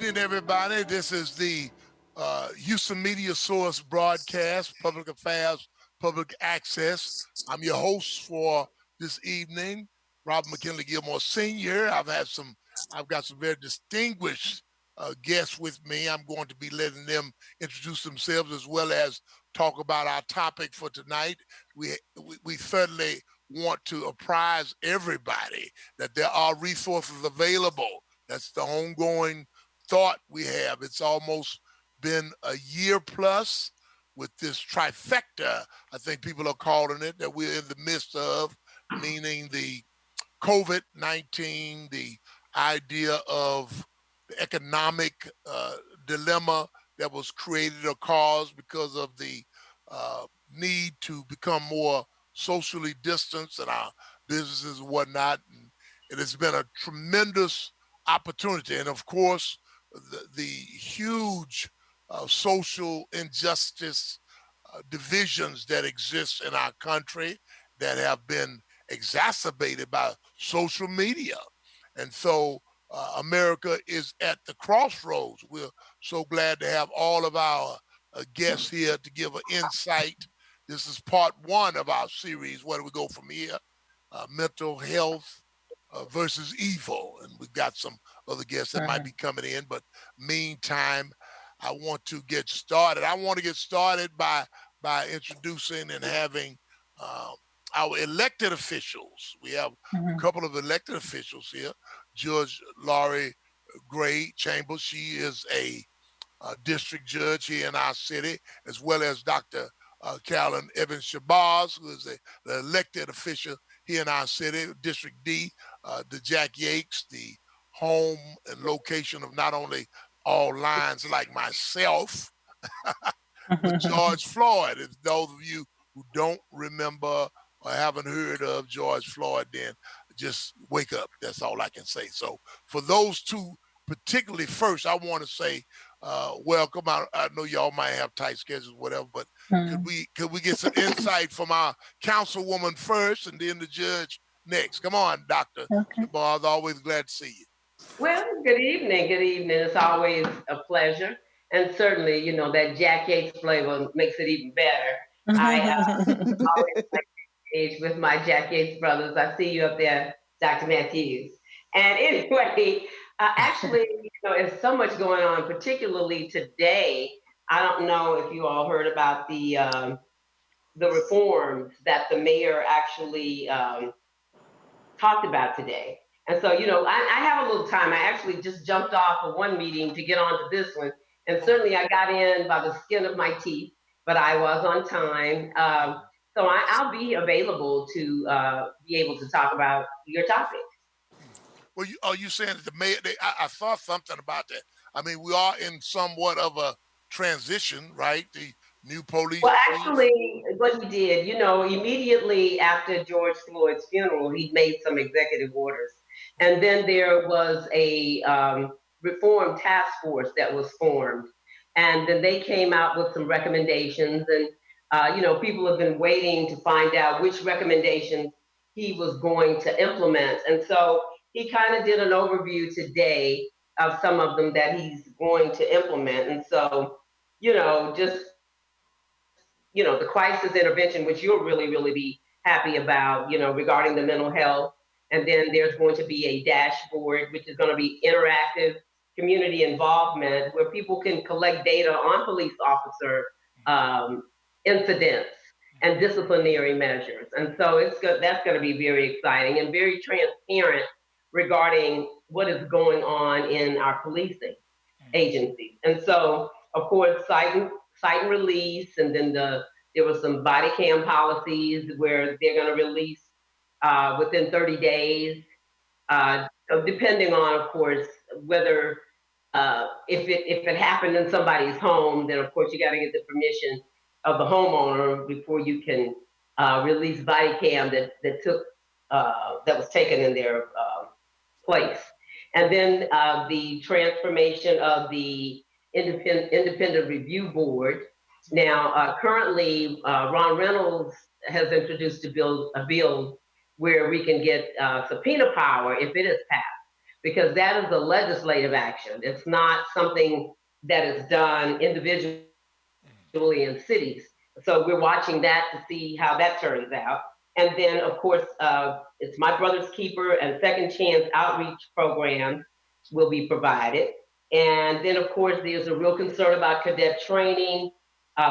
evening, everybody. This is the Houston Media Source broadcast, public affairs, public access. I'm your host for this evening, Robert McKinley Gilmore Sr. I've got some very distinguished guests with me. I'm going to be letting them introduce themselves as well as talk about our topic for tonight. We certainly want to apprise everybody that there are resources available. That's the ongoing thought we have. It's almost been a year plus with this trifecta, I think people are calling it, that we're in the midst of, meaning the COVID-19, the idea of the economic dilemma that was created or caused because of the need to become more socially distanced in our businesses and whatnot. And it has been a tremendous opportunity. And of course, the huge social injustice divisions that exist in our country that have been exacerbated by social media. And so America is at the crossroads. We're so glad to have all of our guests here to give an insight. This is part one of our series. Where do we go from here? Mental health versus evil. And we've got some other guests that might be coming in. But meantime, I want to get started. I want to get started by introducing and having our elected officials. We have a couple of elected officials here. Judge Laurie Gray Chambers, she is a district judge here in our city, as well as Dr. Carolyn Evans Shabazz, who is the elected official here in our city, District D, the Jack Yates, the home and location of not only all lines like myself, but George Floyd. If those of you who don't remember or haven't heard of George Floyd, then just wake up. That's all I can say. So for those two, particularly first, I want to say welcome. I know y'all might have tight schedules, whatever, but could we get some insight from our councilwoman first and then the judge next? Come on, Dr. Shabazz. Always glad to see you. Well, good evening. Good evening. It's always a pleasure. And certainly, that Jack Yates flavor makes it even better. I always like to engage with my Jack Yates brothers. I see you up there, Dr. Matthews. And anyway, actually, there's so much going on, particularly today. I don't know if you all heard about the reforms that the mayor actually talked about today. And so, I have a little time. I actually just jumped off of one meeting to get on to this one. And certainly I got in by the skin of my teeth, but I was on time. So I'll be available to be able to talk about your topic. Well, are you saying that the mayor, I saw something about that. I mean, we are in somewhat of a transition, right? The new police Well, chief. actually, what he did, immediately after George Floyd's funeral, he made some executive orders. And then there was a reform task force that was formed. And then they came out with some recommendations. And, people have been waiting to find out which recommendations he was going to implement. And so he kind of did an overview today of some of them that he's going to implement. And so, just the crisis intervention, which you'll really, really be happy about, regarding the mental health. And then there's going to be a dashboard, which is going to be interactive community involvement, where people can collect data on police officer incidents and disciplinary measures. And so that's going to be very exciting and very transparent regarding what is going on in our policing agencies. And so, of course, cite and release, and then there was some body cam policies where they're going to release within 30 days, depending on, of course, whether if it happened in somebody's home, then of course you got to get the permission of the homeowner before you can release body cam that was taken in their place. And then the transformation of the independent review board. Now, currently, Ron Reynolds has introduced a bill where we can get subpoena power if it is passed, because that is a legislative action. It's not something that is done individually in cities. So we're watching that to see how that turns out. And then, of course, it's My Brother's Keeper and Second Chance outreach programs will be provided. And then, of course, there's a real concern about cadet training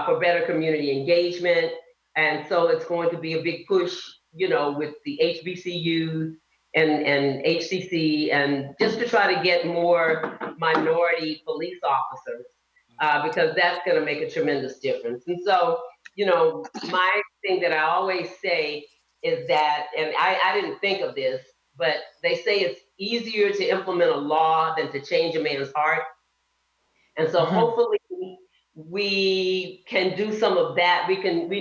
for better community engagement. And so it's going to be a big push, with the HBCUs and HCC, and just to try to get more minority police officers, because that's going to make a tremendous difference. And so, my thing that I always say is that, and I didn't think of this, but they say it's easier to implement a law than to change a man's heart. And so Mhm. hopefully we can do some of that. We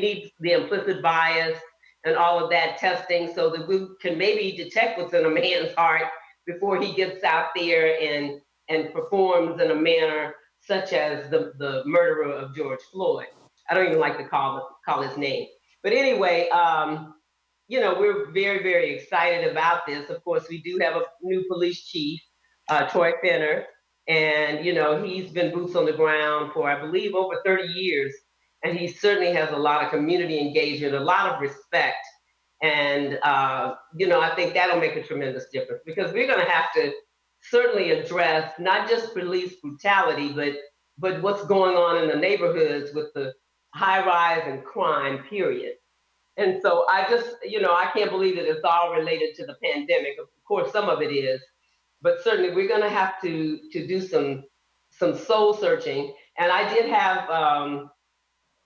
need the implicit bias and all of that testing so that we can maybe detect what's in a man's heart before he gets out there and performs in a manner such as the murderer of George Floyd. I don't even like to call his name. But anyway, we're very, very excited about this. Of course, we do have a new police chief, Troy Fenner, and he's been boots on the ground for, I believe, over 30 years, and he certainly has a lot of community engagement, a lot of respect, and I think that'll make a tremendous difference because we're going to have to certainly address not just police brutality, but what's going on in the neighborhoods with the high rise in crime. Period. And so I just, I can't believe that it's all related to the pandemic. Of course, some of it is, but certainly we're going to have to do some soul searching. And I did have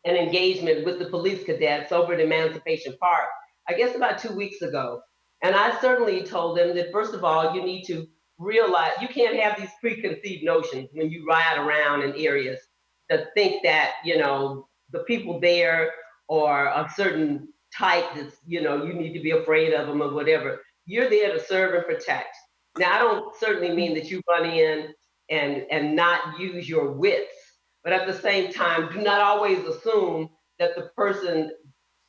an engagement with the police cadets over at Emancipation Park, I guess about 2 weeks ago. And I certainly told them that, first of all, you need to realize you can't have these preconceived notions when you ride around in areas that think that, the people there are a certain type that's, you need to be afraid of them or whatever. You're there to serve and protect. Now, I don't certainly mean that you run in and not use your wits, but at the same time, do not always assume that the person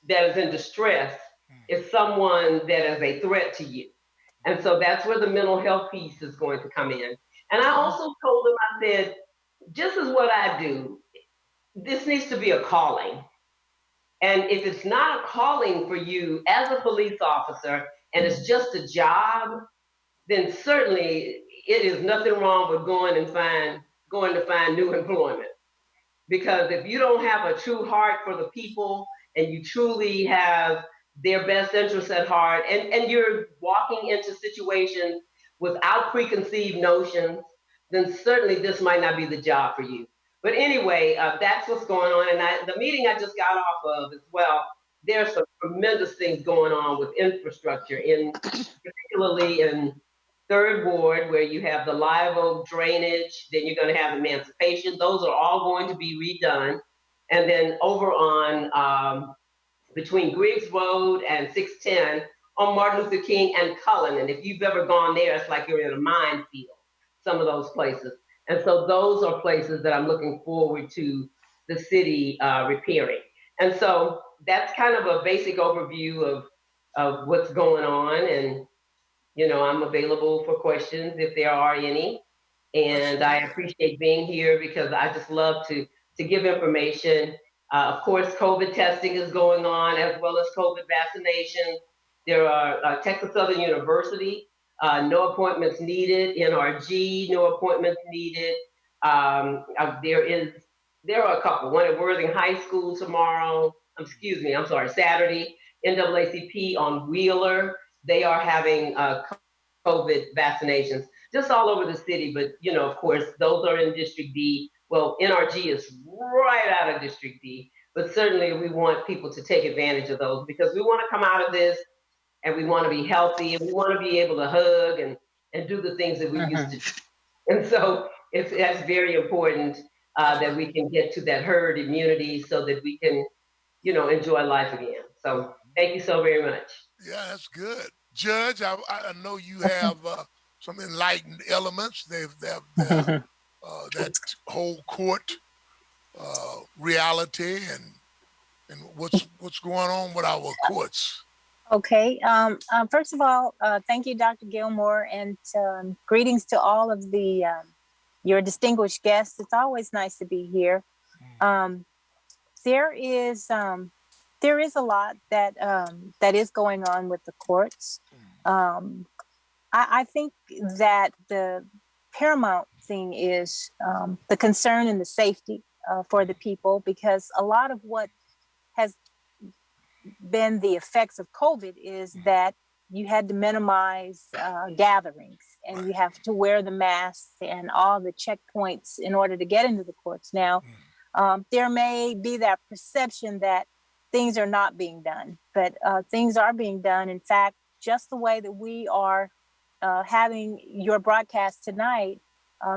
that is in distress is someone that is a threat to you. And so that's where the mental health piece is going to come in. And I Mhm. also told them, I said, just as what I do, this needs to be a calling. And if it's not a calling for you as a police officer and it's just a job, then certainly it is nothing wrong with going to find new employment. Because if you don't have a true heart for the people and you truly have their best interests at heart, and you're walking into situations without preconceived notions, then certainly this might not be the job for you. But anyway, that's what's going on. And the meeting I just got off of as well, there's some tremendous things going on with infrastructure, particularly in Third Ward, where you have the Live Oak drainage, then you're going to have Emancipation. Those are all going to be redone. And then over on between Griggs Road and 610 on Martin Luther King and Cullen. And if you've ever gone there, it's like you're in a minefield, some of those places. And so those are places that I'm looking forward to the city repairing. And so that's kind of a basic overview of what's going on. And I'm available for questions if there are any. That's And I good. appreciate being here because I just love to give information. Of course, COVID testing is going on as well as COVID vaccinations. There are Texas Southern University, no appointments needed. NRG, no appointments needed. There are a couple. One at Worthing High School tomorrow. I'm sorry, Saturday. NAACP on Wheeler, they are having COVID vaccinations just all over the city. But, of course, those are in District D. Well, NRG is right out of District D. But certainly we want people to take advantage of those because we want to come out of this and we want to be healthy and we want to be able to hug and do the things that we used to Mhm. do. And so that's very important That's that right. we can get to that herd immunity so that we can, enjoy life again. So thank you so very much. Yeah, that's good. Judge, I know you have some enlightened elements. They've that whole court reality and what's going on with our courts. Okay. First of all, thank you, Dr. Gilmore, and greetings to all of the your distinguished guests. It's always nice to be here. Um, there is there is a lot that is going on with the courts. Um, I think that the paramount thing is the concern and the safety for the people, because a lot of what has been the effects of COVID is that you had to minimize gatherings, and Right. you have to wear the masks and all the checkpoints in order to get into the courts. Now, there may be that perception that things are not being done, but things are being done. In fact, just the way that we are having your broadcast tonight,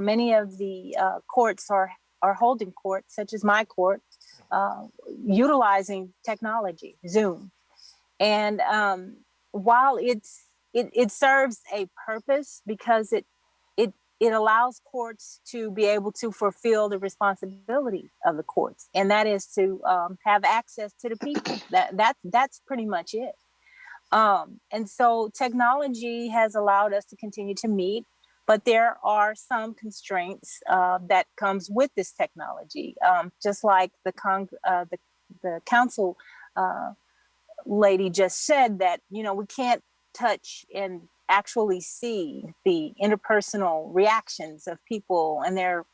many of the courts are holding courts, such as my court, uh, utilizing technology, Zoom. And while it serves a purpose, because it allows courts to be able to fulfill the responsibility of the courts, and that is to have access to the people. That's pretty much it. And so technology has allowed us to continue to meet, but there are some constraints that comes with this technology. Just like the council lady just said, that we can't touch and actually see the interpersonal reactions of people and their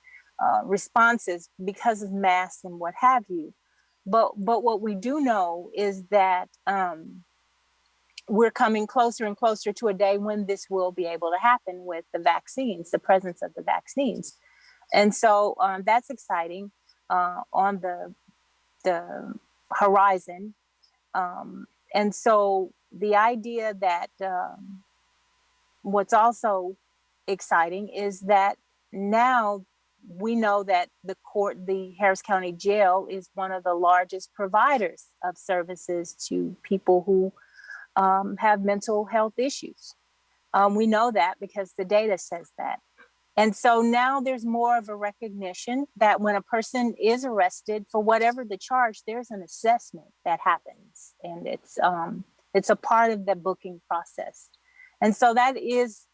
responses because of masks and what have you. But what we do know is that we're coming closer and closer to a day when this will be able to happen with the vaccines, the presence of the vaccines. And so that's exciting on the horizon. And so the idea that what's also exciting is that now we know that the Harris County Jail is one of the largest providers of services to people who have mental health issues. We know that because the data says that. And so now there's more of a recognition that when a person is arrested for whatever the charge, there's an assessment that happens, and it's a part of the booking process. And so that is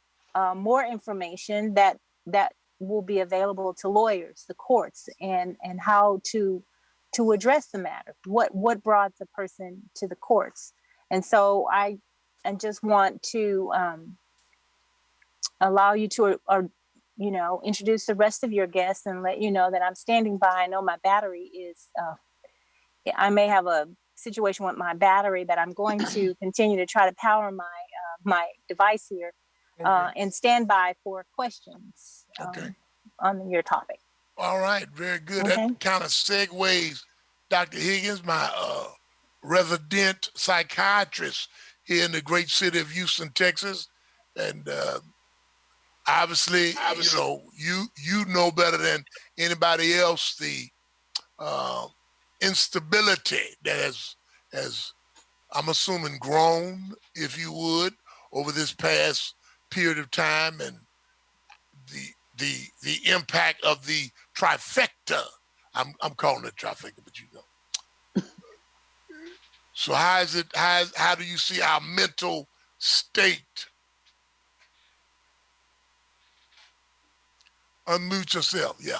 more information that will be available to lawyers, the courts, and how to address the matter. What brought the person to the courts? And so I just want to allow you to introduce the rest of your guests and let you know that I'm standing by. I know my battery is I may have a situation with my battery, but I'm going to continue to try to power my device here Okay. and stand by for questions Okay. on your topic. All right. Very good. That Okay. kind of segues Dr. Higgins, my resident psychiatrist here in the great city of Houston, Texas. And obviously, you know better than anybody else the uh, instability that has I'm assuming grown, if you would, over this past period of time, and the impact of the trifecta. I'm calling it trifecta, but you know. So how is it? How do you see our mental state? Unmute yourself. Yeah.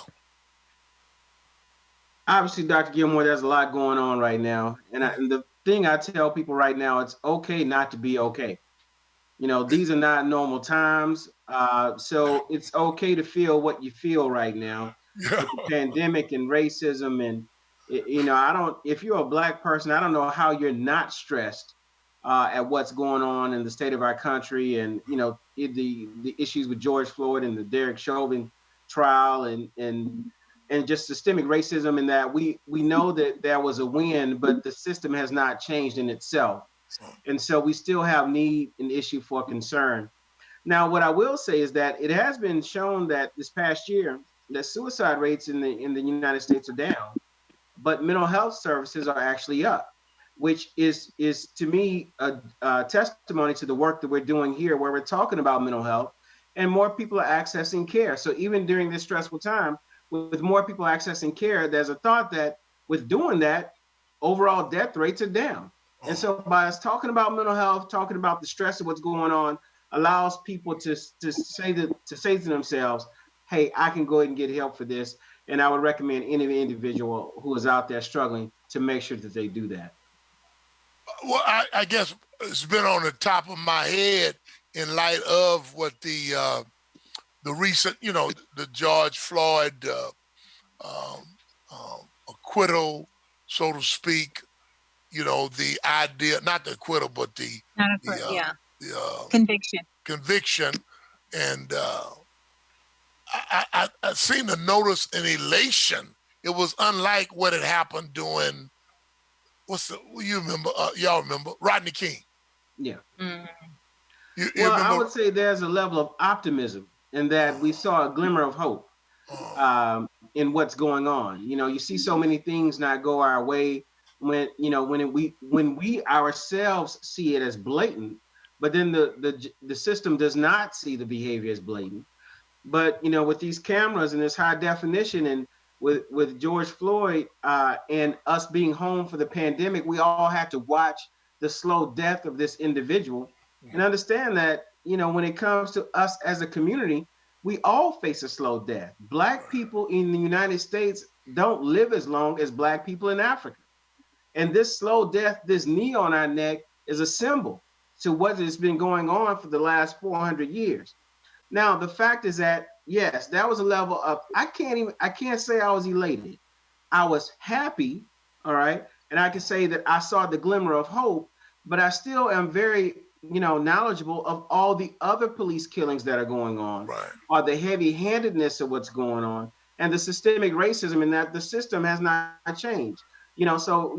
Obviously, Dr. Gilmore, there's a lot going on right now. And the thing I tell people right now, it's okay not to be okay. These are not normal times. So it's okay to feel what you feel right now Yeah. with the pandemic and racism. And, if you're a Black person, I don't know how you're not stressed at what's going on in the state of our country, and, the issues with George Floyd and the Derek Chauvin trial, and just systemic racism, in that we know that there was a win, but the system has not changed in itself. And so we still have need and issue for concern. Now, what I will say is that it has been shown that this past year that suicide rates in the United States are down, but mental health services are actually up, which is to me a testimony to the work that we're doing here, where we're talking about mental health, and more people are accessing care. So even during this stressful time, with more people accessing care, there's a thought that with doing that, overall death rates are down. And so by us talking about mental health, talking about the stress of what's going on, allows people to say to themselves, "Hey, I can go ahead and get help for this." And I would recommend any individual who is out there struggling to make sure that they do that. Well, I guess it's been on the top of my head in light of what the recent, the George Floyd acquittal, so to speak. The idea, not the acquittal, but the Yeah. the Conviction. conviction, and I seem to notice an elation. It was unlike what had happened during you remember? Y'all remember Rodney King? Yeah. Mm. You Well, I remember? would say there's a level of optimism in that we saw a glimmer of hope in what's going on. You see so many things not go our way when we ourselves see it as blatant, but then the system does not see the behavior as blatant. But with these cameras and this high definition, and with George Floyd and us being home for the pandemic, we all had to watch the slow death of this individual and understand that when it comes to us as a community, we all face a slow death. Black people in the United States don't live as long as Black people in Africa, and this slow death, this knee on our neck, is a symbol to what has been going on for the last 400 years. Now, the fact is that, yes, that was a level of, I can't say I was elated. I was happy, all right? And I can say that I saw the glimmer of hope, but I still am very, knowledgeable of all the other police killings that are going on, Right. or the heavy-handedness of what's going on, and the systemic racism in that the system has not changed. So,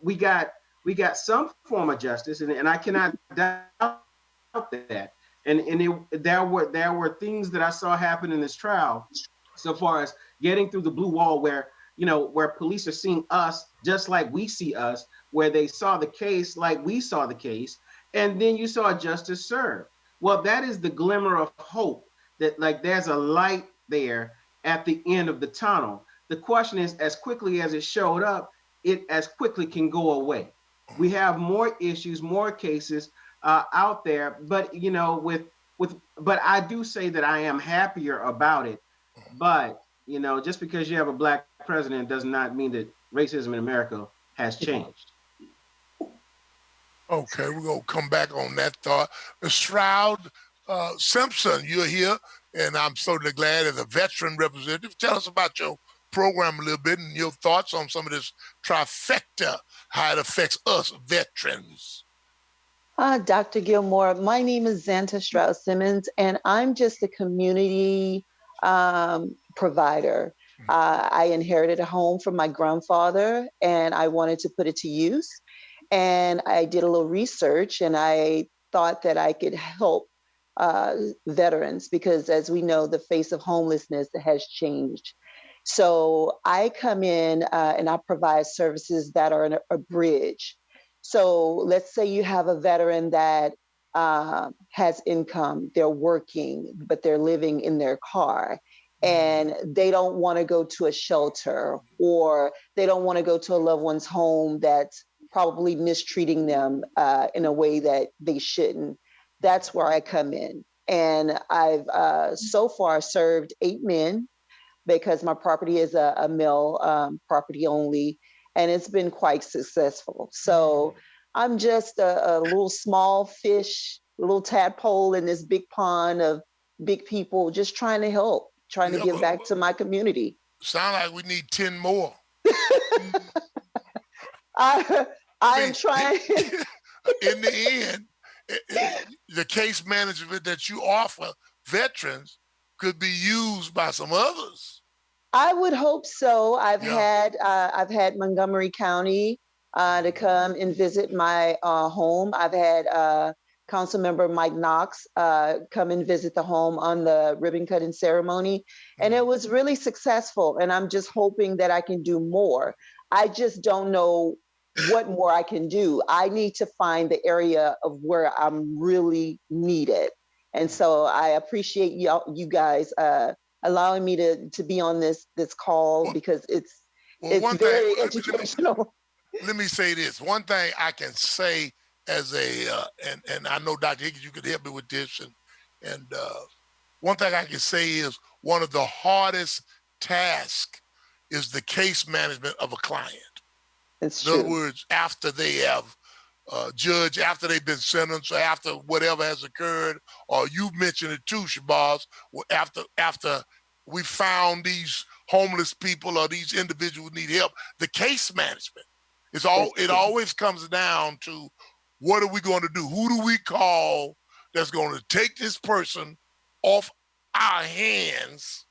we got some form of justice, and I cannot doubt that. There were things that I saw happen in this trial, so far as getting through the blue wall, where police are seeing us just like we see us, where they saw the case like we saw the case, and then you saw justice served. Well, that is the glimmer of hope, that like there's a light there at the end of the tunnel. The question is, as quickly as it showed up, it as quickly can go away. We have more issues, more cases out there, but but I do say that I am happier about it. But just because you have a Black president does not mean that racism in America has changed. Okay, we're gonna come back on that thought. Stroud Simpson, you're here, and I'm certainly glad as a veteran representative. Tell us about your program a little bit and your thoughts on some of this trifecta, how it affects us veterans. Dr. Gilmore, my name is Xanta Strauss Simmons, and I'm just a community provider. I inherited a home from my grandfather, and I wanted to put it to use. And I did a little research, and I thought that I could help uh, veterans because, as we know, the face of homelessness has changed. So I come in and I provide services that are a bridge. So let's say you have a veteran that has income, they're working, but they're living in their car. And they don't want to go to a shelter, or they don't want to go to a loved one's home that's probably mistreating them in a way that they shouldn't. That's where I come in. And I've so far served 8 men because my property is a male property only, and it's been quite successful. So I'm just a little small fish, a little tadpole in this big pond of big people, just trying to help, trying to Yeah, give back to my community. sound like we need 10 more. I, I I mean, am trying. in the end, the case management that you offer veterans could be used by some others. I would hope so. Yeah. I've had Montgomery County to come and visit my home. I've had Council Member Mike Knox come and visit the home on the ribbon cutting ceremony, and it was really successful. And I'm just hoping that I can do more. I just don't know what more I can do. I need to find the area of where I'm really needed. And so I appreciate you guys allowing me to be on this call Well, because well it's one thing, very let me educational. let me say this. One thing I can say as a and I know Dr. Higgins, you could help me with this, and one thing I can say is one of the hardest tasks is the case management of a client. It's In other true. words, after they have judge, after they've been sentenced, or after whatever has occurred, or you mentioned it too, Shabazz, after we found these homeless people or these individuals who need help, the case management is all. That's It true. always comes down to what are we going to do? Who do we call that's going to take this person off our hands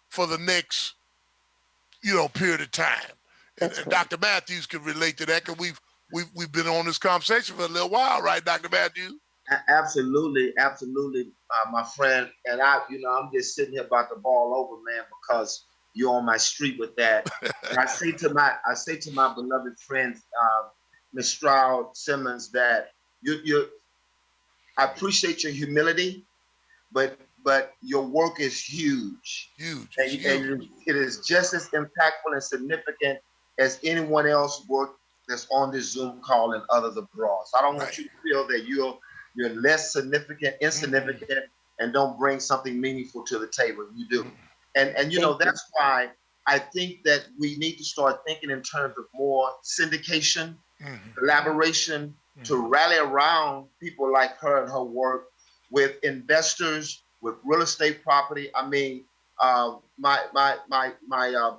for the next period of time? And, That's and correct. Dr. Matthews can relate to that because we've been on this conversation for a little while, right, Dr. Matthews? Absolutely, absolutely, my friend. And I'm just sitting here about to ball over, man, because you're on my street with that. And I say to my beloved friend, Ms. Stroud Simmons, that you, I appreciate your humility, but your work is huge, Huge. It's and huge. it is just as impactful and significant as anyone else work that's on this Zoom call and others abroad. So I don't want Right. you to feel that you're less significant, insignificant, and don't bring something meaningful to the table. You do, and Thank you. that's why I think that we need to start thinking in terms of more syndication, collaboration, to rally around people like her and her work with investors, with real estate property. I mean, my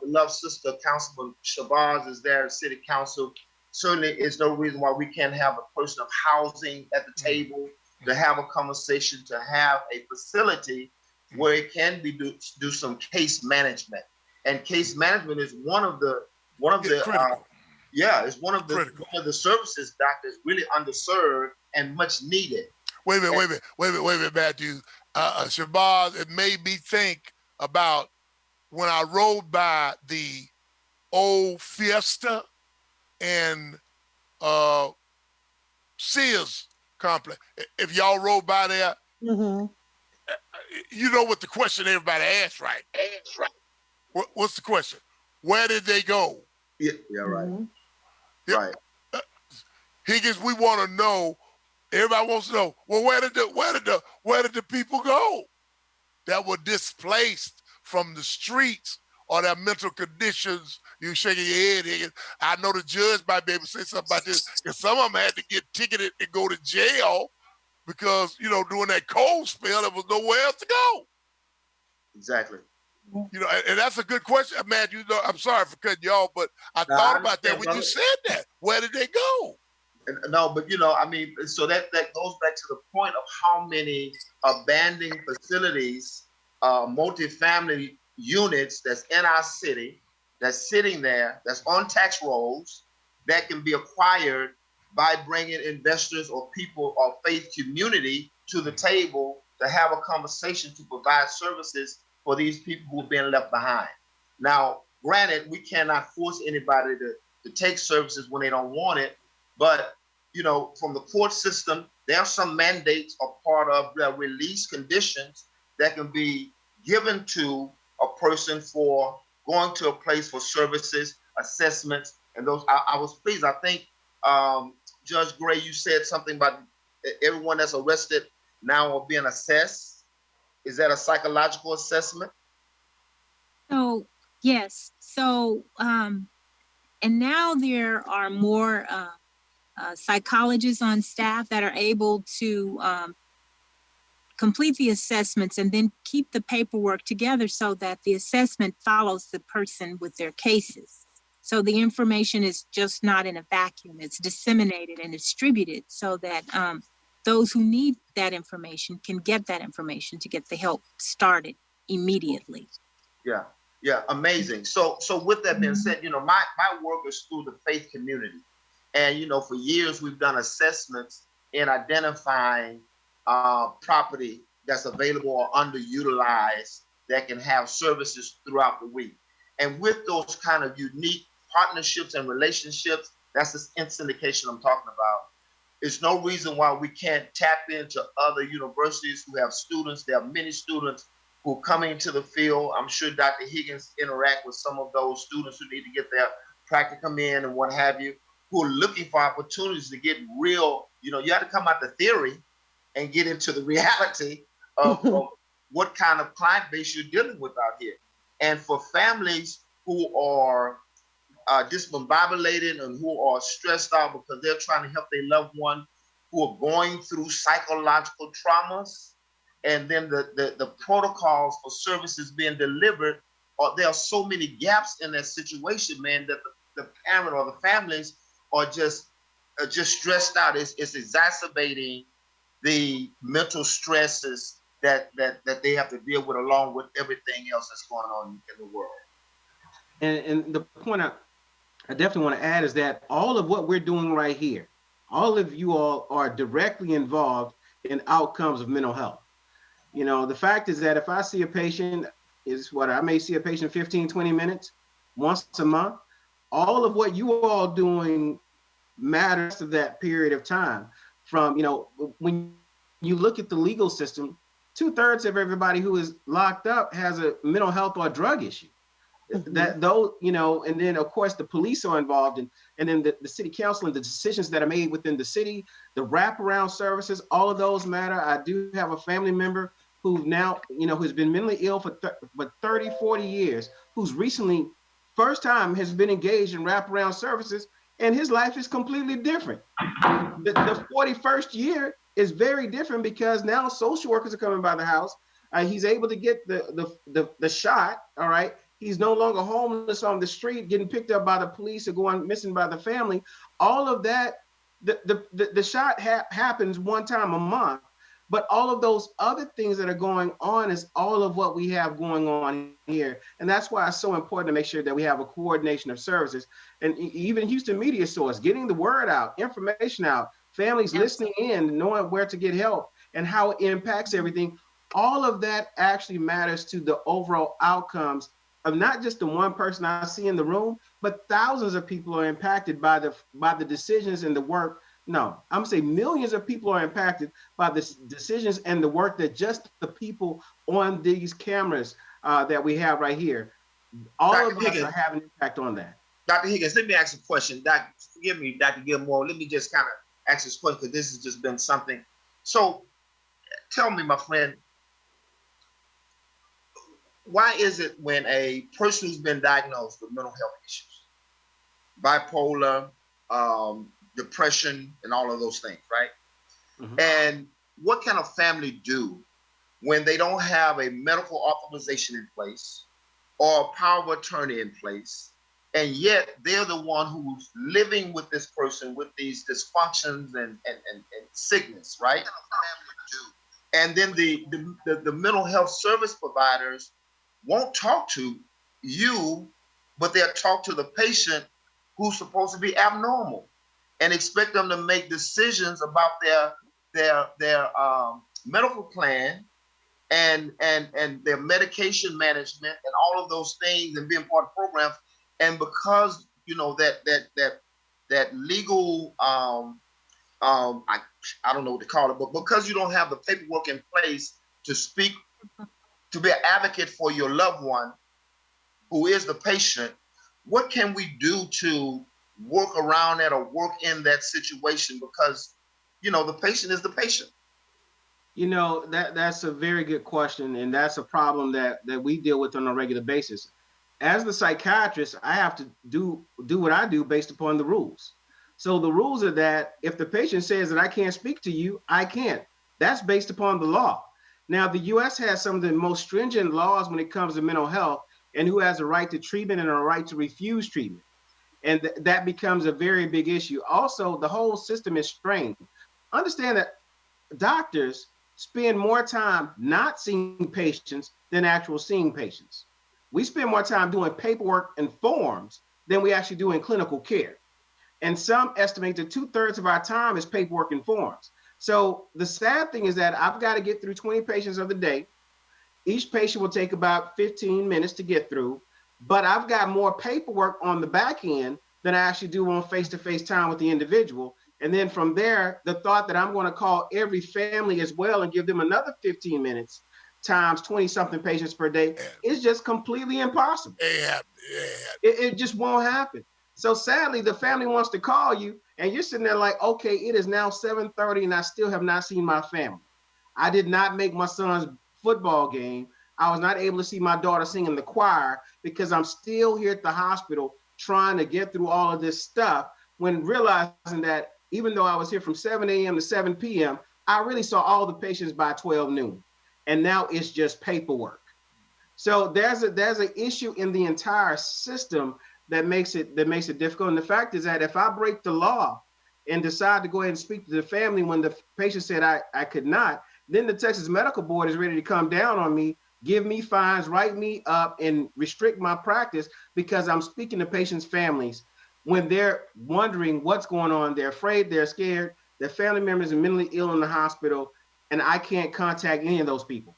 beloved sister, Councilman Shabazz, is there, City Council. Certainly, it's no reason why we can't have a person of housing at the table to have a conversation, to have a facility where it can be do some case management. And case management is one of the Critical. yeah, it's Critical. one of the services that is really underserved and much needed. Wait a And, minute, Matthew. Shabazz, it made me think about when I rode by the old Fiesta and Sears complex. If y'all rode by there, Mm-hmm. you know what the question everybody asks, right? What's the question? Where did they go? yeah, right, Mm-hmm. right. Uh, Higgins, we want to know. Everybody wants to know. Well, where did the people go that were displaced from the streets or their mental conditions? You shaking your head, Higgins. I know the judge might be able to say something about this because some of them had to get ticketed and go to jail because during that cold spell there was nowhere else to go. Exactly. And that's a good question, man. I'm sorry for cutting you off, but I Now, thought I about that understand, when you brother. said that. Where did they go? No, but I mean, so that goes back to the point of how many abandoned facilities, multifamily units that's in our city, that's sitting there, that's on tax rolls, that can be acquired by bringing investors or people or faith community to the table to have a conversation to provide services for these people who are being left behind. Now, granted, we cannot force anybody to take services when they don't want it, but from the court system, there are some mandates a part of the release conditions that can be given to a person for going to a place for services, assessments, and those. I was pleased. I think Judge Gray, you said something about everyone that's arrested now are being assessed. Is that a psychological assessment? So, yes. So, and now there are more psychologists on staff that are able to complete the assessments and then keep the paperwork together so that the assessment follows the person with their cases. So the information is just not in a vacuum. It's disseminated and distributed so that those who need that information can get that information to get the help started immediately. Yeah, yeah, amazing. So with that being said, my work is through the faith community, and for years we've done assessments in identifying property that's available or underutilized that can have services throughout the week. And with those kind of unique partnerships and relationships, that's the syndication I'm talking about. There's no reason why we can't tap into other universities who have students. There are many students who are coming into the field. I'm sure Dr. Higgins interact with some of those students who need to get their practicum in and what have you. who are looking for opportunities to get real. You know, you have to come out the theory and get into the reality of what kind of client base you're dealing with out here. And for families who are discombobulated and who are stressed out because they're trying to help their loved one who are going through psychological traumas, and then the protocols for services being delivered, there are so many gaps in that situation, man, that the parent or the families are just stressed out. It's exacerbating the mental stresses that they have to deal with, along with everything else that's going on in the world. And the point I definitely want to add is that all of what we're doing right here, all of you all are directly involved in outcomes of mental health. You know, the fact is that if I see a patient, is what I may see a patient 15, 20 minutes once a month, all of what you all doing matters to that period of time. From, you know, when you look at the legal system, 2/3 of everybody who is locked up has a mental health or drug issue. That though, you know, and then of course the police are involved, and then the city council and the decisions that are made within the city, the wraparound services, all of those matter. I do have a family member who now, you know, who's been mentally ill for 30, 40 years, who's recently first time has been engaged in wraparound services, and his life is completely different. The 41st year is very different because now social workers are coming by the house. He's able to get the shot. All right. He's no longer homeless on the street, getting picked up by the police or going missing by the family. All of that, the shot happens one time a month, but all of those other things that are going on is all of what we have going on here. And that's why it's so important to make sure that we have a coordination of services. And even Houston Media Source, getting the word out, information out, families listening in, knowing where to get help and how it impacts everything. All of that actually matters to the overall outcomes of not just the one person I see in the room, but thousands of people are impacted by the decisions and the work. No, I'm saying millions of people are impacted by the decisions and the work that just the people on these cameras that we have right here, all Dr. of us are having an impact on that. Dr. Higgins, let me ask a question. Forgive me, Dr. Gilmore. Let me just kind of ask this question because this has just been something. So tell me, my friend, why is it when a person who's been diagnosed with mental health issues, bipolar, depression, and all of those things, right? Mm-hmm. And what can a family do when they don't have a medical authorization in place or a power of attorney in place, and yet they're the one who's living with this person with these dysfunctions and sickness, right? And then the mental health service providers won't talk to you, but they'll talk to the patient who's supposed to be abnormal and expect them to make decisions about their medical plan and their medication management and all of those things and being part of programs. And because you know that legal I don't know what to call it, but because you don't have the paperwork in place to speak, to be an advocate for your loved one who is the patient, what can we do to work around that or work in that situation? Because, you know, the patient is the patient. You know, that's a very good question. And that's a problem that we deal with on a regular basis. As the psychiatrist, I have to do what I do based upon the rules. So the rules are that if the patient says that I can't speak to you, I can't. That's based upon the law. Now, the U.S. has some of the most stringent laws when it comes to mental health and who has a right to treatment and a right to refuse treatment. And that becomes a very big issue. Also, the whole system is strained. Understand that doctors spend more time not seeing patients than actual seeing patients. We spend more time doing paperwork and forms than we actually do in clinical care. And some estimate that 2/3 of our time is paperwork and forms. So the sad thing is that I've got to get through 20 patients of the day. Each patient will take about 15 minutes to get through, but I've got more paperwork on the back end than I actually do on face-to-face time with the individual. And then from there, the thought that I'm going to call every family as well and give them another 15 minutes times 20-something patients per day is just completely impossible. It just won't happen. So sadly, the family wants to call you, and you're sitting there like, okay, it is now 7:30, and I still have not seen my family. I did not make my son's football game. I was not able to see my daughter sing in the choir because I'm still here at the hospital trying to get through all of this stuff. When realizing that even though I was here from 7 a.m. to 7 p.m., I really saw all the patients by 12 noon, and now it's just paperwork. So there's an issue in the entire system that makes it difficult. And the fact is that if I break the law and decide to go ahead and speak to the family when the patient said I could not, then the Texas Medical Board is ready to come down on me, give me fines, write me up, and restrict my practice because I'm speaking to patients' families when they're wondering what's going on. They're afraid, they're scared, their family members are mentally ill in the hospital, and I can't contact any of those people.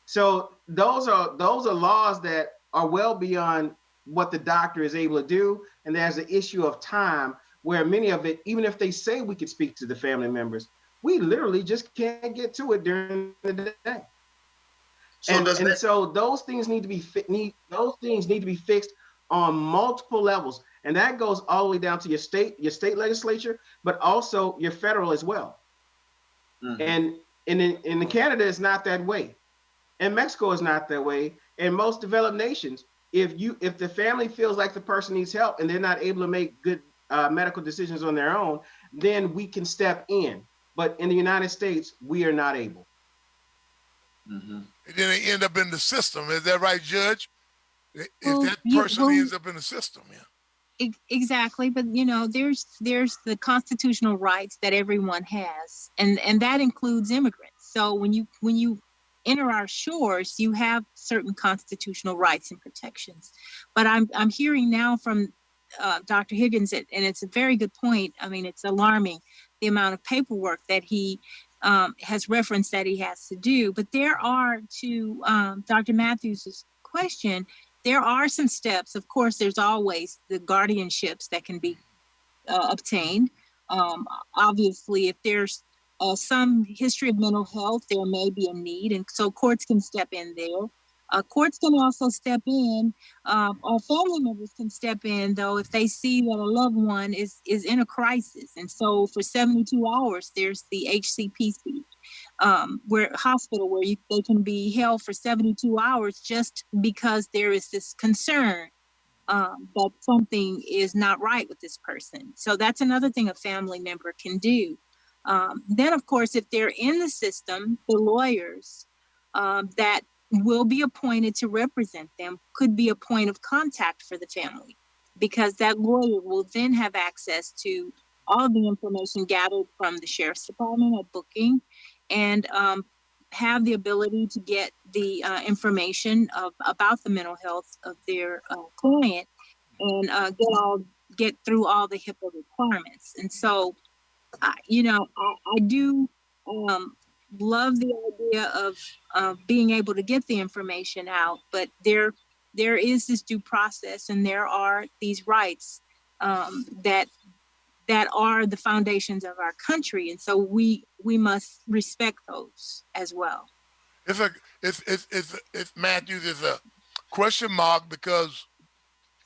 So those are laws that are well beyond what the doctor is able to do, and there's an issue of time where many of it, even if they say we could speak to the family members, we literally just can't get to it during the day. So And does and that so those things need to be fixed on multiple levels, and that goes all the way down to your state legislature, but also your federal as well. mhm. And in Canada, it's not that way. And Mexico is not that way. In most developed nations, if the family feels like the person needs help and they're not able to make good medical decisions on their own, then we can step in. But in the United States, we are not able. Mhm. And then they end up in the system. Is that right, Judge? If Well, that yeah, person well, ends up in the system, yeah. Exactly, but there's the constitutional rights that everyone has, and that includes immigrants. So when you enter our shores, you have certain constitutional rights and protections. But I'm hearing now from Dr. Higgins, and it's a very good point. I mean, it's alarming the amount of paperwork that he has referenced that he has to do. But there are, to Dr. Matthews's question, there are some steps. Of course, there's always the guardianships that can be obtained. Um, Obviously, if there's some history of mental health, there may be a need, and so courts can step in there. Courts can also step in, or family members can step in, though, if they see that a loved one is in a crisis. And so, for 72 hours, there's the HCPC, where hospital where they can be held for 72 hours just because there is this concern that something is not right with this person. So that's another thing a family member can do. Then, of course, if they're in the system, the lawyers that will be appointed to represent them could be a point of contact for the family, because that lawyer will then have access to all of the information gathered from the sheriff's department at booking, and have the ability to get the information about the mental health of their client, and get through all the HIPAA requirements. And so, I do um, love the idea of being able to get the information out, but there is this due process, and there are these rights that are the foundations of our country, and so we must respect those as well. It's a it's Matthews is a question mark because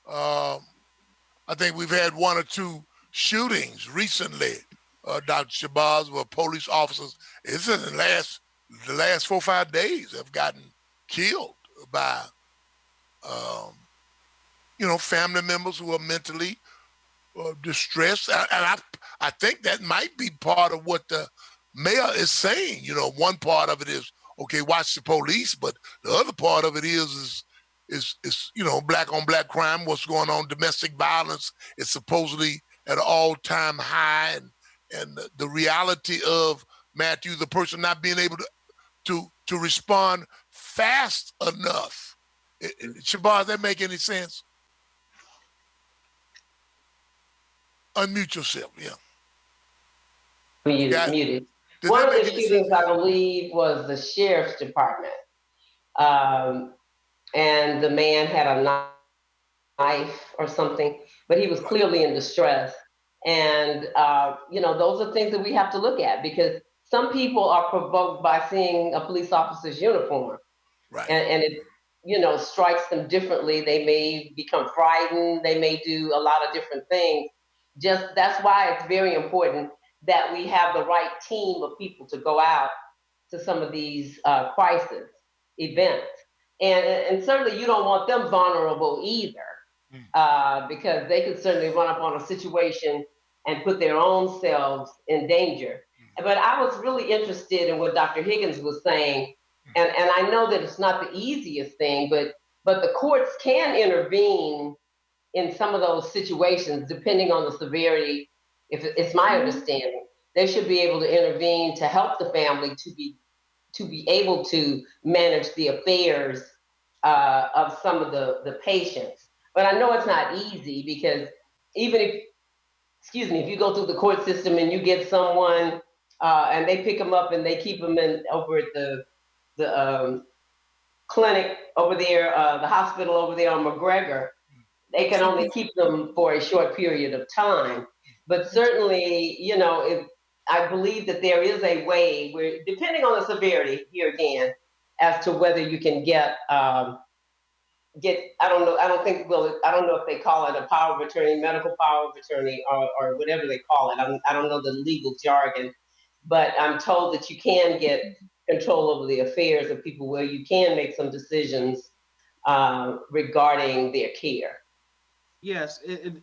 um, I think we've had one or two shootings recently, Dr. Shabazz, where police officers, it's in the last 4 or 5 days have gotten killed by, um, family members who are mentally distressed. And I think that might be part of what the mayor is saying. One part of it is, okay, watch the police, but the other part of it is black on black crime, what's going on, domestic violence is supposedly at an all-time high, and the reality of Matthew, the person not being able to respond fast enough. Shabazz, that make any sense? Unmute yourself. Yeah. You Muted, got it. muted. Does One that of the make any sense? shootings, I believe, was the sheriff's department. Um, and the man had a knife or something, but he was Right. clearly in distress. And, those are things that we have to look at, because some people are provoked by seeing a police officer's uniform. Right. And strikes them differently. They may become frightened. They may do a lot of different things. Just that's why it's very important that we have the right team of people to go out to some of these crisis events. And certainly you don't want them vulnerable either, because they could certainly run up on a situation and put their own selves in danger. But I was really interested in what Dr. Higgins was saying, and I know that it's not the easiest thing, but the courts can intervene in some of those situations depending on the severity. If it's my understanding, they should be able to intervene to help the family to be able to manage the affairs of some of the patients. But I know it's not easy because even if, excuse me, if you go through the court system and you get someone and they pick them up and they keep them in over at the clinic over there, the hospital over there on McGregor, they can only keep them for a short period of time. But certainly, if I believe that there is a way where, depending on the severity, here again, as to whether you can get I don't know, I don't think, well, I don't know if they call it a power of attorney, medical power of attorney, or whatever they call it. I don't know the legal jargon, but I'm told that you can get control over the affairs of people where you can make some decisions regarding their care. Yes,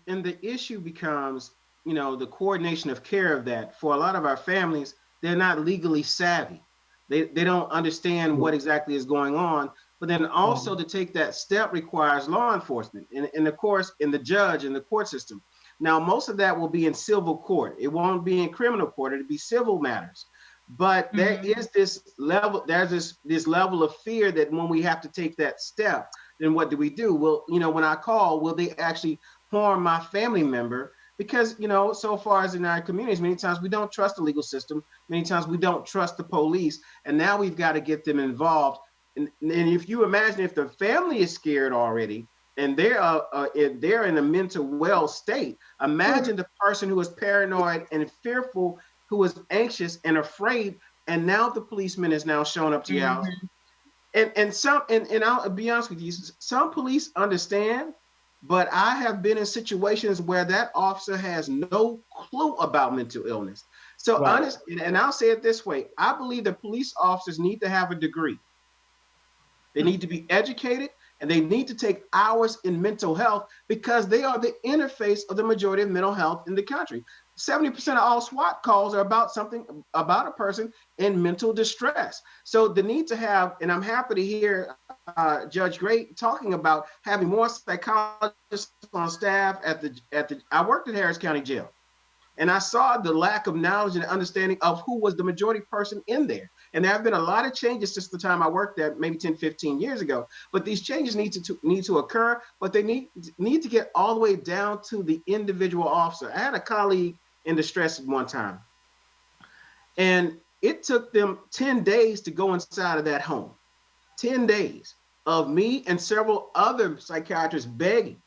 and the issue becomes, the coordination of care of that. For a lot of our families, they're not legally savvy. They don't understand what exactly is going on. But then also to take that step requires law enforcement and of course in the judge and the court system. Now, most of that will be in civil court. It won't be in criminal court. It'll be civil matters. But there is this level of fear that when we have to take that step, then what do we do? Well, when I call, will they actually harm my family member? Because, so far as in our communities, many times we don't trust the legal system. Many times we don't trust the police. And now we've got to get them involved. And if you imagine if the family is scared already and they're in a mental well state, imagine the person who is paranoid and fearful, who is anxious and afraid, and now the policeman is now showing up to your house. And I'll be honest with you, some police understand, but I have been in situations where that officer has no clue about mental illness. So Right. honest, and I'll say it this way: I believe that police officers need to have a degree. They need to be educated, and they need to take hours in mental health because they are the interface of the majority of mental health in the country. 70% of all SWAT calls are about something about a person in mental distress. So the need to have, and I'm happy to hear Judge Great talking about having more psychologists on staff I worked at Harris County Jail. And I saw the lack of knowledge and understanding of who was the majority person in there. And there have been a lot of changes since the time I worked there, maybe 10, 15 years ago. But these changes need to occur, but they need to get all the way down to the individual officer. I had a colleague in distress at one time, and it took them 10 days to go inside of that home. 10 days of me and several other psychiatrists begging,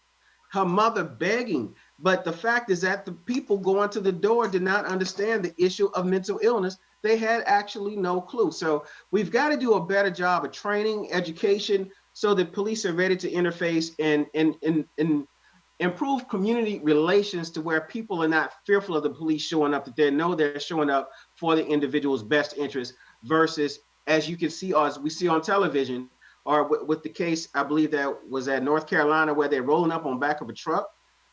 her mother begging. But the fact is that the people going to the door did not understand the issue of mental illness. They had actually no clue. So we've got to do a better job of training, education, so that police are ready to interface and improve community relations to where people are not fearful of the police showing up, that they know they're showing up for the individual's best interest versus, as you can see, or as we see on television, or with the case, I believe that was at North Carolina, where they're rolling up on back of a truck,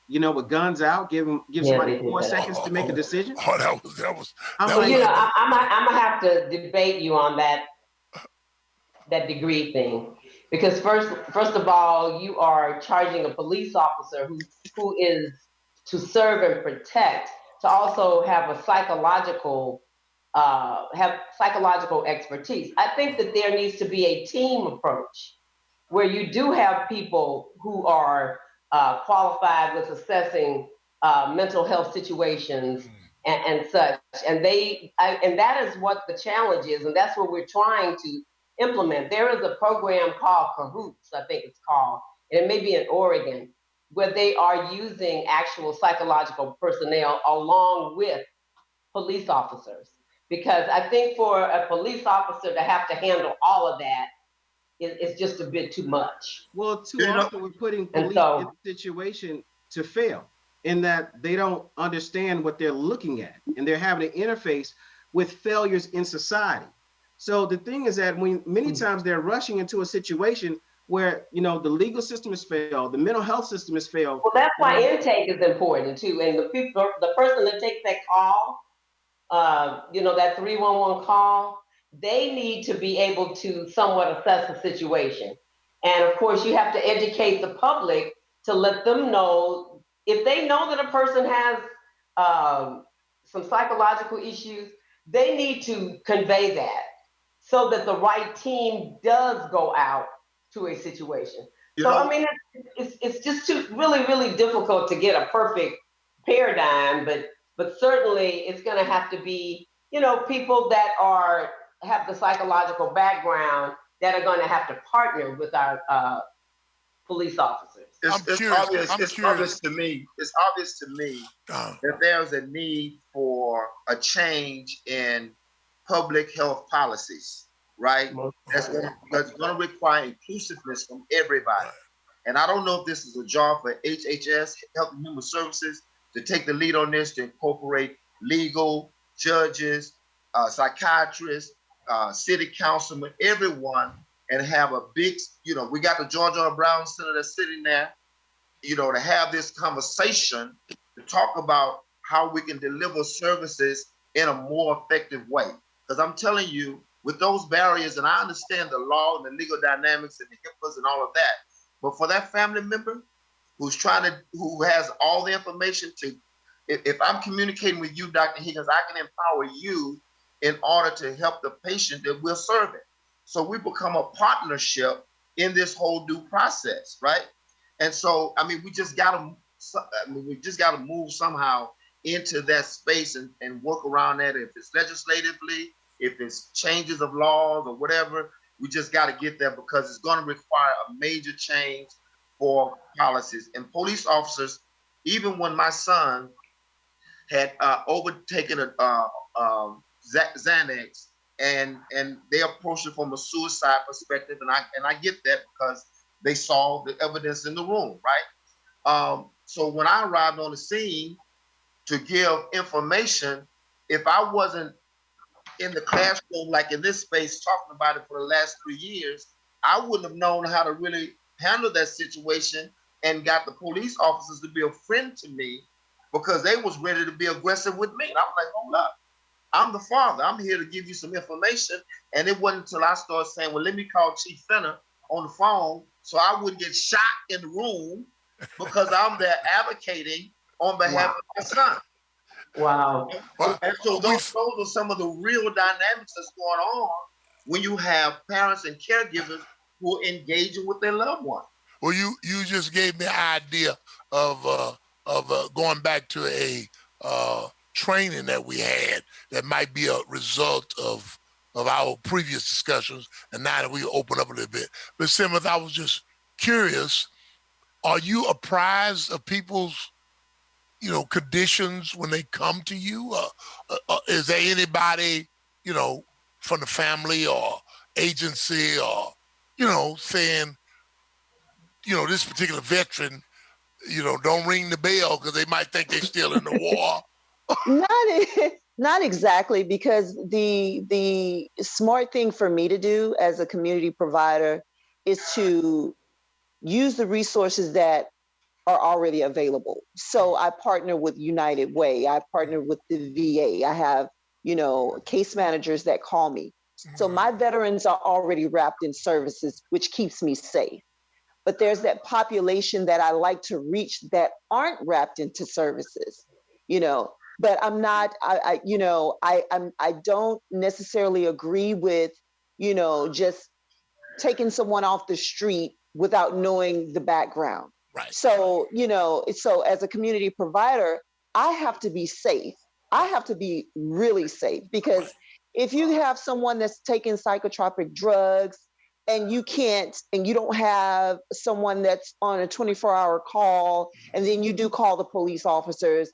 with guns out, give Yeah, somebody they did 4 seconds to make a Oh, decision. I'm that Well, was like, I'm gonna have to debate you on that degree thing, because first of all, you are charging a police officer who is to serve and protect, to also have psychological expertise. I think that there needs to be a team approach where you do have people who are qualified with assessing mental health situations and such. And that is what the challenge is, and that's what we're trying to implement. There is a program called Cahoots, I think it's called, and it may be in Oregon, where they are using actual psychological personnel along with police officers. Because I think for a police officer to have to handle all of that, it's just a bit too much. Well, too You know, often we're putting And police in so, a situation to fail in that they don't understand what they're looking at and they're having to interface with failures in society. So the thing is that when many times they're rushing into a situation where the legal system has failed, the mental health system has failed. well, that's why intake is important too. And the person that takes that call, that 311 call, they need to be able to somewhat assess the situation. And of course, you have to educate the public to let them know if they know that a person has some psychological issues, they need to convey that so that the right team does go out to a situation. you So, I know, mean, it's just too really, really difficult to get a perfect paradigm, but certainly it's going to have to be, people that have the psychological background that are going to have to partner with our police officers. I'm it's curious. obvious. I'm It's curious. obvious to me. It's obvious to me Uh, that there's a need for a change in public health policies, right? Most That's going to require inclusiveness from everybody. right. And I don't know if this is a job for HHS, Health and Human Services, to take the lead on this, to incorporate legal, judges, psychiatrists, city councilmen, everyone, and have a big, we got the Georgia R. Brown Center that's sitting there, to have this conversation to talk about how we can deliver services in a more effective way. Because I'm telling you, with those barriers, and I understand the law and the legal dynamics and the HIPAAs and all of that, but for that family member who has all the information if I'm communicating with you, Dr. Higgins, I can empower you in order to help the patient that we're serving. So we become a partnership in this whole due process, right? And so, I mean, we just got to move somehow into that space and work around that. If it's legislatively, if it's changes of laws or whatever, we just got to get there because it's going to require a major change for policies and police officers. Even when my son had overtaken a Xanax, and they approached it from a suicide perspective, and I get that because they saw the evidence in the room, right? So when I arrived on the scene to give information, if I wasn't in the classroom, like in this space, talking about it for the last 3 years, I wouldn't have known how to really handle that situation and got the police officers to be a friend to me because they was ready to be aggressive with me. And I was like, hold up. I'm the father. I'm here to give you some information. And it wasn't until I started saying, well, let me call Chief Fenner on the phone so I wouldn't get shot in the room because I'm there advocating on behalf of my son. Wow. Well, And so those are some of the real dynamics that's going on when you have parents and caregivers who are engaging with their loved one. well, you just gave me an idea of going back to a training that we had that might be a result of our previous discussions, and now that we open up a little bit. But Simmons, I was just curious: are you apprised of people's conditions when they come to you? Is there anybody, from the family or agency or, saying, this particular veteran, don't ring the bell because they might think they're still in the war? Not not exactly, because the smart thing for me to do as a community provider is to use the resources that are already available. So I partner with United Way. I partner with the VA. I have, case managers that call me. So my veterans are already wrapped in services, which keeps me safe. But there's that population that I like to reach that aren't wrapped into services, you know. But I'm not, I don't necessarily agree with, just taking someone off the street without knowing the background. Right. So, so as a community provider, I have to be safe. I have to be really safe because Right. if you have someone that's taking psychotropic drugs and you don't have someone that's on a 24-hour call, and then you do call the police officers,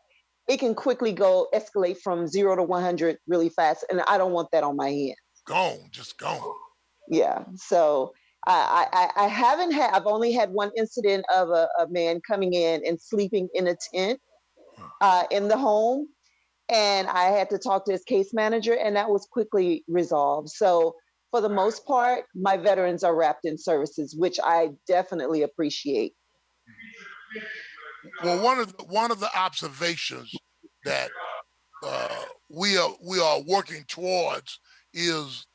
it can quickly escalate from 0 to 100 really fast. And I don't want that on my hands. Just gone. Yeah. So I haven't had. I've only had one incident of a man coming in and sleeping in a tent in the home, and I had to talk to his case manager, and that was quickly resolved. So for the most part, my veterans are wrapped in services, which I definitely appreciate. Well, one of the observations that we are working towards is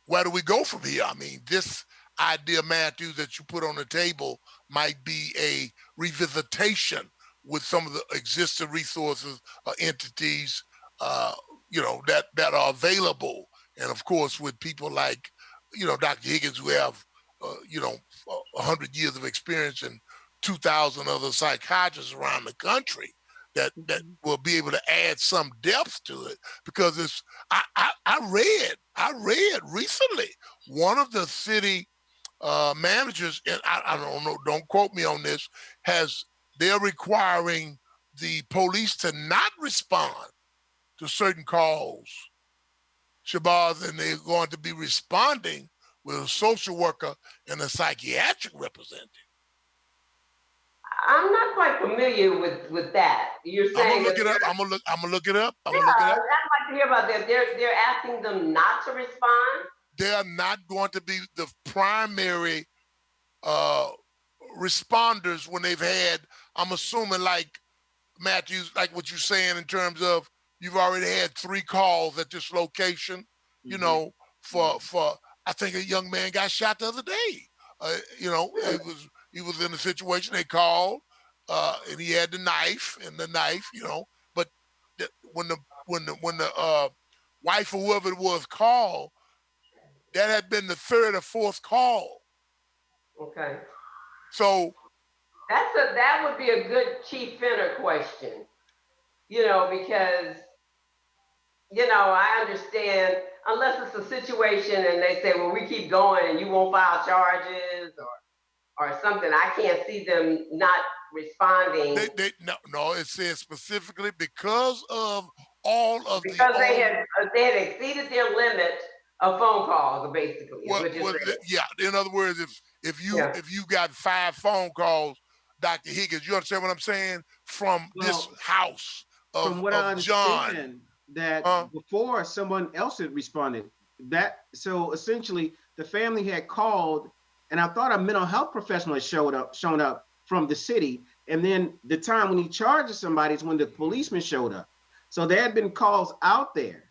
where do we go from here? I mean, this idea, Matthew, that you put on the table might be a revisitation with some of the existing resources or entities, uh, that are available, and of course, with people like, Dr. Higgins, who have, 100 years of experience and 2,000 other psychiatrists around the country that Mhm. will be able to add some depth to it because it's I read recently one of the city managers, and I don't know, don't quote me on this, has they're requiring the police to not respond to certain calls, Shabazz, and they're going to be responding with a social worker and a psychiatric representative. I'm not quite familiar with that. You're I'm gonna saying look that it up. they're, I'm gonna look it up. I'm yeah, gonna look it up. I'd like to hear about that. They're asking them not to respond. They are not going to be the primary uh, responders when they've had. I'm assuming, like Matthews, like what you're saying in terms of you've already had 3 calls at this location. You Mm-hmm. know, for I think a young man got shot the other day. Really? He was in a situation they called, and he had the knife and the knife. But when the wife or whoever it was called, that had been the third or fourth call. Okay. So That would be a good Chief Finner question. Because I understand unless it's a situation and they say, well, we keep going and you won't file charges or something. I can't see them not responding they no, it says specifically because of all of the because they on had they had exceeded their limit of phone calls. Basically, is what what you're was saying. yeah. In other words, if you Yeah. if you got 5 phone calls, Dr. Higgins, you understand what I'm saying? From this Well, house from of what I of John, understand, that huh? before someone else had responded, that so essentially the family had called, and I thought a mental health professional had shown up from the city, and then the time when he charges somebody is when the policeman showed up. So there had been calls out there,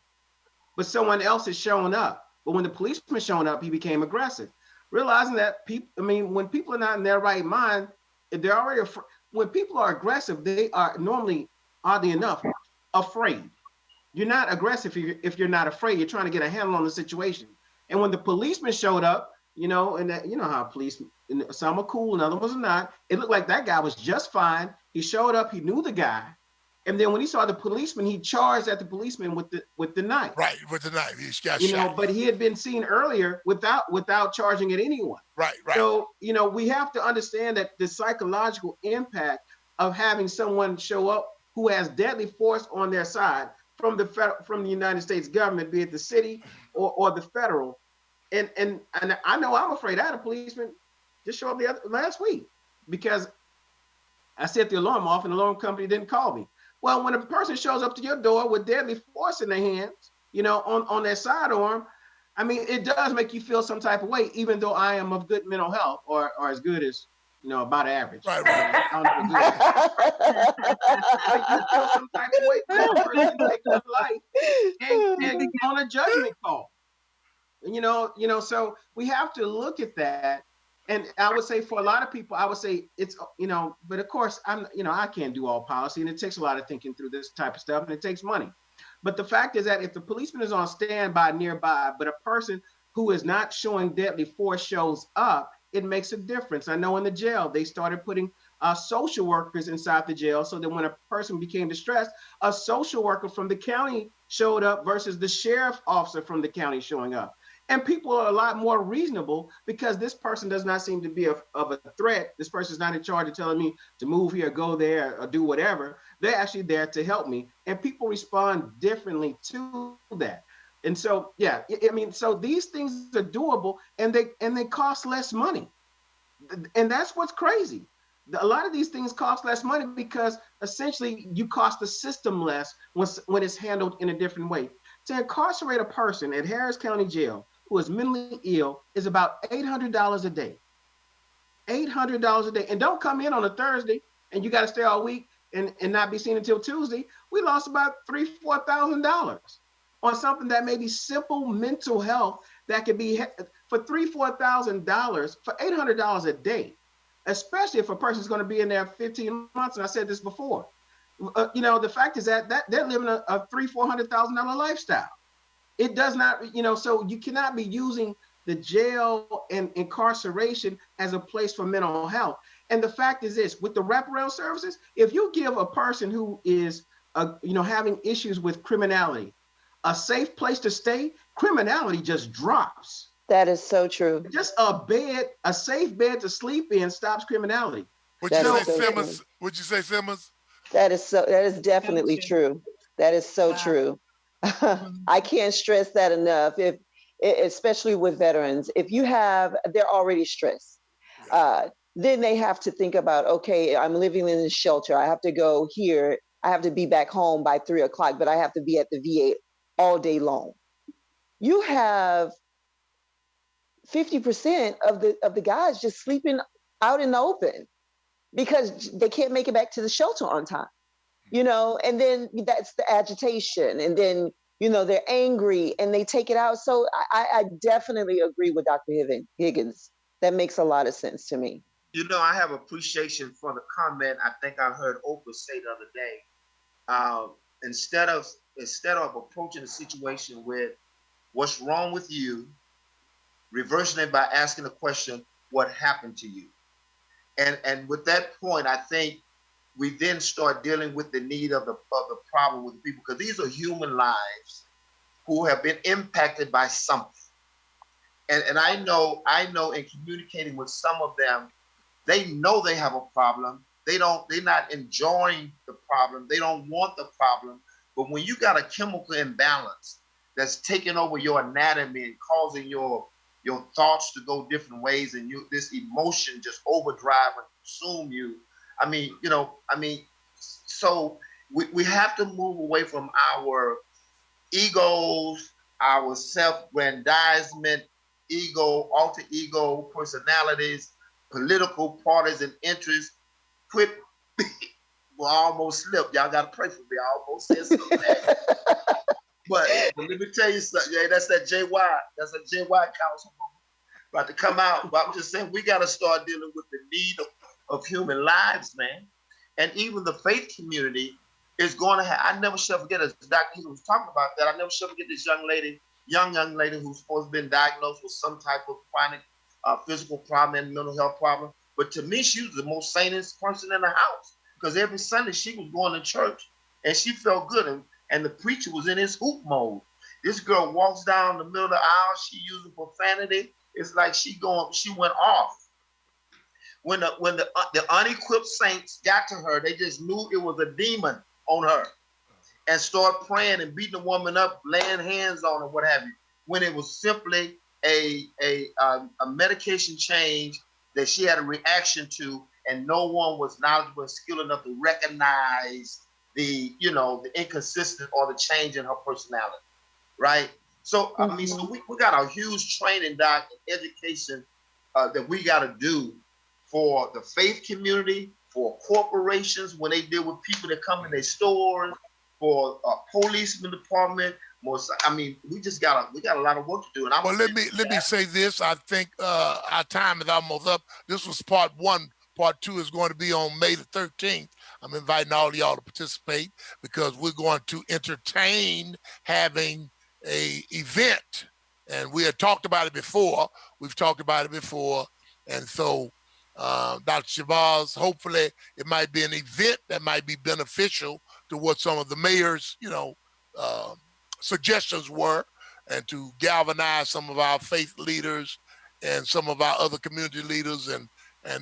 but someone else had shown up. But when the policeman showed up, he became aggressive, realizing that people. I mean, when people are not in their right mind, they're already when people are aggressive, they are normally, oddly enough, afraid. You're not aggressive if you're not afraid. You're trying to get a handle on the situation. And when the policeman showed up, and that, how police, some are cool and other ones are not. It looked like that guy was just fine. He showed up. He knew the guy, and then when he saw the policeman, he charged at the policeman with the knife. Right, with the knife, he got shot. But he had been seen earlier without charging at anyone. Right, right. So, we have to understand that the psychological impact of having someone show up who has deadly force on their side from the United States government, be it the city or the federal. And I know I'm afraid. I had a policeman just show up last week because I set the alarm off and the alarm company didn't call me. Well, when a person shows up to your door with deadly force in their hands, on their sidearm, I mean, it does make you feel some type of way, even though I am of good mental health or as good as, about average. Right, right. I don't know what good is. But you feel some type of way because a person takes your life and on a judgment call. So we have to look at that. And I would say for a lot of people, I would say it's, but of course I can't do all policy and it takes a lot of thinking through this type of stuff and it takes money. But the fact is that if the policeman is on standby nearby, but a person who is not showing deadly force shows up, it makes a difference. I know in the jail, they started putting social workers inside the jail so that when a person became distressed, a social worker from the county showed up versus the sheriff officer from the county showing up. And people are a lot more reasonable because this person does not seem to be of a threat. This person is not in charge of telling me to move here, go there, or do whatever. They're actually there to help me. And people respond differently to that. And so, yeah, I mean, so these things are doable, and they cost less money, and that's what's crazy. A lot of these things cost less money because essentially you cost the system less when it's handled in a different way. To incarcerate a person at Harris County Jail who is mentally ill is about $800 a day. $800 a day. And don't come in on a Thursday and you got to stay all week and not be seen until Tuesday. We lost about $3,000-4,000 on something that may be simple mental health that could be for $3,000-4,000 for $800 a day, especially if a person's going to be in there 15 months. And I said this before. The fact is that they're living a $300,000-400,000 lifestyle. It does not, so you cannot be using the jail and incarceration as a place for mental health. And the fact is this, with the wraparound services, if you give a person who is, having issues with criminality, a safe place to stay, criminality just drops. That is so true. Just a safe bed to sleep in stops criminality. Would you say Simmons? Would you say Simmons? That is definitely true. That is so true. I can't stress that enough. Especially with veterans, they're already stressed. Then they have to think about, okay, I'm living in a shelter. I have to go here. I have to be back home by 3:00, but I have to be at the VA all day long. You have 50% of the guys just sleeping out in the open because they can't make it back to the shelter on time. And then that's the agitation, and then they're angry and they take it out. So I definitely agree with Dr. Higgins. That makes a lot of sense to me. I have appreciation for the comment I think I heard Oprah say the other day. Instead of approaching the situation with what's wrong with you, reversing it by asking the question, what happened to you? And with that point, I think we then start dealing with the need of the problem with the people, because these are human lives who have been impacted by something. And I know in communicating with some of them, they know they have a problem. They're not enjoying the problem. They don't want the problem. But when you got a chemical imbalance that's taking over your anatomy and causing your thoughts to go different ways, and this emotion just overdrive and consume you. So we have to move away from our egos, our self-grandizement, alter ego personalities, political parties and interests. Quit. Well, I almost slipped. Y'all got to pray for me. I almost said something. But let me tell you something. Yeah, that's that JY. That's a JY council about to come out. But I'm just saying, we got to start dealing with the need of human lives, man. And even the faith community is going to have, I never shall forget, as Dr. Higgins was talking about that, I never shall forget this young lady who's supposed to have been diagnosed with some type of chronic physical problem and mental health problem. But to me, she was the most sanest person in the house, because every Sunday she was going to church and she felt good. And the preacher was in his hoop mode. This girl walks down the middle of the aisle, she using profanity. It's like she went off. When the unequipped saints got to her, they just knew it was a demon on her and started praying and beating the woman up, laying hands on her, what have you. When it was simply a medication change that she had a reaction to, and no one was knowledgeable and skilled enough to recognize the inconsistent or the change in her personality, right? So so we got a huge training, doc, and education that we got to do for the faith community, for corporations when they deal with people that come in their stores, for policeman department. We got a lot of work to do. And let me say this. I think our time is almost up. This was part one. Part two is going to be on May the 13th. I'm inviting all of y'all to participate because we're going to entertain having a event. And we had talked about it before. We've talked about it before. And so, Dr. Shabazz, hopefully it might be an event that might be beneficial to what some of the mayor's, suggestions were, and to galvanize some of our faith leaders and some of our other community leaders, and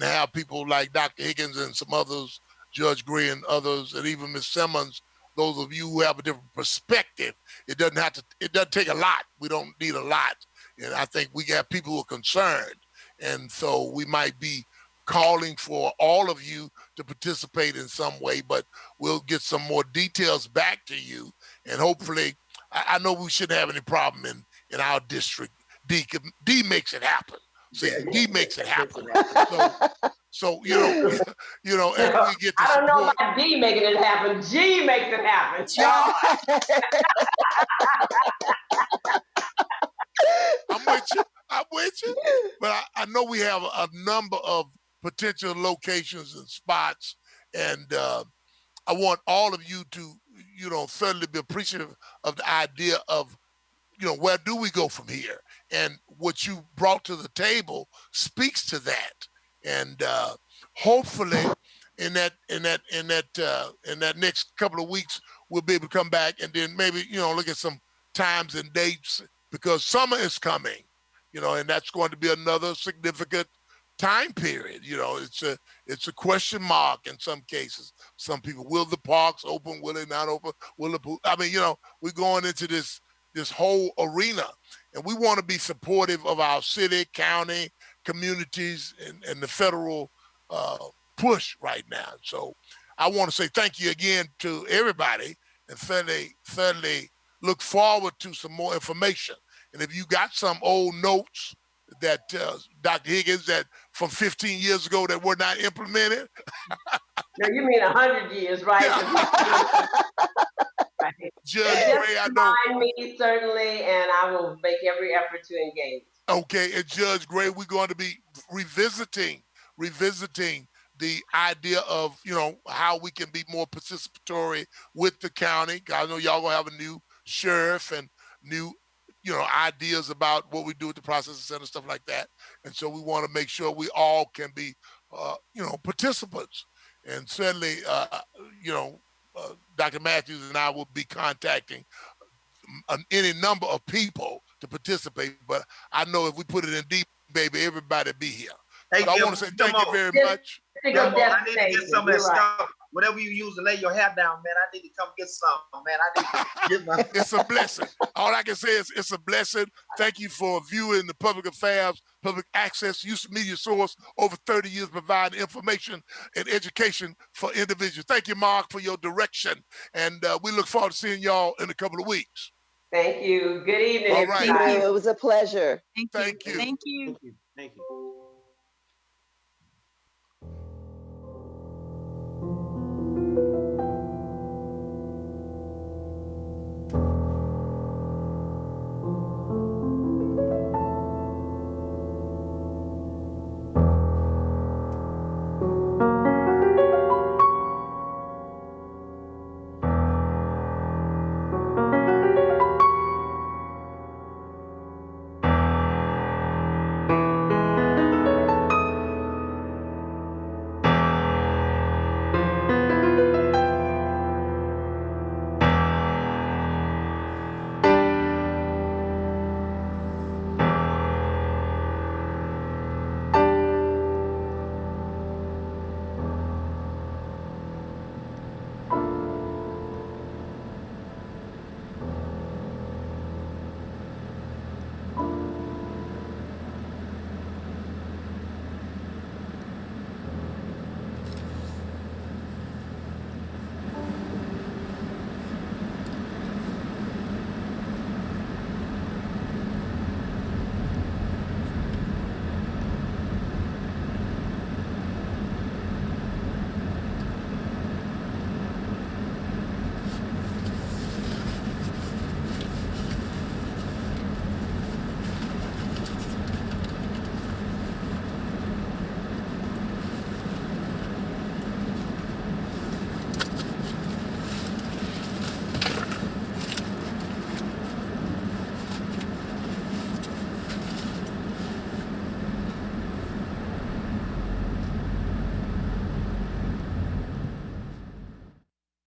have people like Dr. Higgins and some others, Judge Gray and others, and even Ms. Simmons those of you who have a different perspective. It doesn't take a lot. We don't need a lot. And I think we got people who are concerned. And so we might be calling for all of you to participate in some way, but we'll get some more details back to you. And hopefully, I know we shouldn't have any problem in our district. D makes it happen. See, D makes it happen. So you know, as we get the I don't know support. about D making it happen. G makes it happen. I'm with you. But I know we have a number of potential locations and spots, and I want all of you to, certainly be appreciative of the idea of, where do we go from here? And what you brought to the table speaks to that. And hopefully, in that next couple of weeks, we'll be able to come back and then maybe look at some times and dates, because summer is coming, and that's going to be another significant time period. It's a question mark in some cases. Some people, will the parks open? Will they not open? Will the pool? I mean, we're going into this whole arena, and we want to be supportive of our city, county, communities, and the federal push right now. So I want to say thank you again to everybody, and certainly look forward to some more information. And if you got some old notes that Dr. Higgins, that from 15 years ago that were not implemented. No, you mean 100 years, right? Judge Gray, I know. Remind me, certainly, and I will make every effort to engage. Okay, and Judge Gray, we're going to be revisiting the idea of, how we can be more participatory with the county. I know y'all gonna have a new sheriff and new, ideas about what we do at the processing center, stuff like that. And so we want to make sure we all can be, participants. And certainly, Dr. Matthews and I will be contacting any number of people to participate. But I know if we put it in deep, baby, everybody be here. Hey, so I want to say thank you very much. Gilmore, I need to get some of that stuff. Whatever you use to lay your hair down, man, I need to come get some, man. I need to get my... It's a blessing. All I can say is it's a blessing. Thank you for viewing the Public Affairs, Public Access, Youth Media Source, over 30 years providing information and education for individuals. Thank you, Mark, for your direction. And we look forward to seeing y'all in a couple of weeks. Thank you. Good evening, all right. everybody. It was a pleasure. Thank you. Thank you. Thank you.